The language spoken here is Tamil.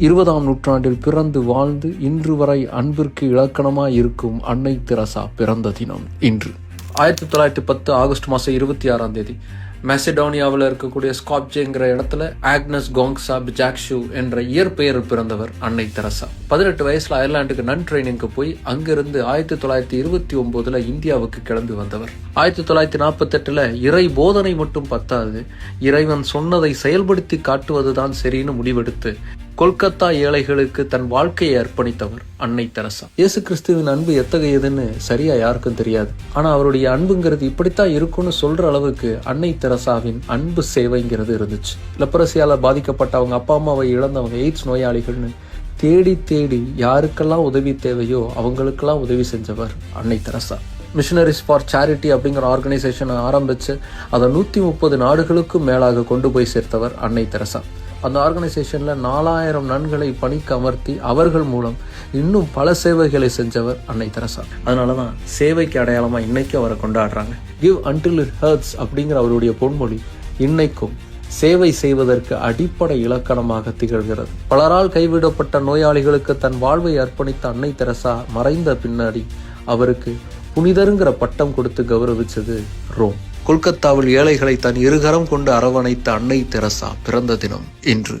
20ஆம் நூற்றாண்டில் பிறந்து வாழ்ந்து இன்று வரை அன்பிற்கு இலக்கணமாய் இருக்கும் அன்னை தெரசா பிறந்த தினம் இன்று. 1910 ஆகஸ்ட் மாதம் 26ஆம் தேதி மெசடோனியாவில் இருக்கக்கூடிய ஸ்காப்ஜேங்கிற இடத்துல ஆக்னஸ் கோங்ஸா பிஜாக்ஷு என்ற இயற்பெயரில் பிறந்தவர் அன்னை தெரசா. 18 வயசுல அயர்லாந்துக்கு நன் ட்ரைனிங்க்கு போய் அங்கிருந்து 1929 இந்தியாவுக்கு கிளம்பி வந்தவர். 1948 இறை போதனை மட்டும் பத்தாது, இறைவன் சொன்னதை செயல்படுத்தி காட்டுவதுதான் சரின்னு முடிவெடுத்து கொல்கத்தா ஏழைகளுக்கு தன் வாழ்க்கையை அர்ப்பணித்தவர் அன்னை தெரசா. இயேசு கிறிஸ்துவின் அன்பு எத்தகையதுன்னு சரியா யாருக்கும் தெரியாது. ஆனா அவருடைய அன்புங்கிறது இப்படித்தான் இருக்கும்னு சொல்ற அளவுக்கு அன்னை தெரசாவின் அன்பு சேவைங்கிறது இருந்துச்சு. லெப்ரசியால பாதிக்கப்பட்ட அவங்க அப்பா அம்மாவை இழந்தவங்க, எய்ட்ஸ் நோயாளிகள்னு தேடி தேடி யாருக்கெல்லாம் உதவி தேவையோ அவங்களுக்கெல்லாம் உதவி செஞ்சவர் அன்னை தெரசா. மிஷனரிஸ் ஃபார் சேரிட்டி அப்படிங்கிற ஆர்கனைசேஷனை ஆரம்பிச்சு அதை 130 நாடுகளுக்கும் மேலாக கொண்டு போய் சேர்த்தவர் அன்னை தெரசா. அந்த ஆர்கனைசேஷன்ல 4000 நன்களை பணிக்கு அமர்த்தி அவர்கள் மூலம் இன்னும் பல சேவைகளை செஞ்சவர் அன்னை தெரசா. அதனாலதான் சேவைக்கு அடையாளமா இன்னைக்கும் அவரை கொண்டாடுறாங்க. கிவ் அன்டில் இட் ஹர்ட்ஸ் அப்படிங்கிற அவருடைய பொன்மொழி இன்னைக்கும் சேவை செய்வதற்கு அடிப்படை இலக்கணமாக திகழ்கிறது. பலரால் கைவிடப்பட்ட நோயாளிகளுக்கு தன் வாழ்வை அர்ப்பணித்த அன்னை தெரசா மறைந்த பின்னாடி அவருக்கு புனிதருங்கிற பட்டம் கொடுத்து கௌரவிச்சது ரோம். கொல்கத்தாவில் ஏழைகளை தன் இருகரம் கொண்டு அரவணைத்த அன்னை தெரசா பிறந்த தினம் இன்று.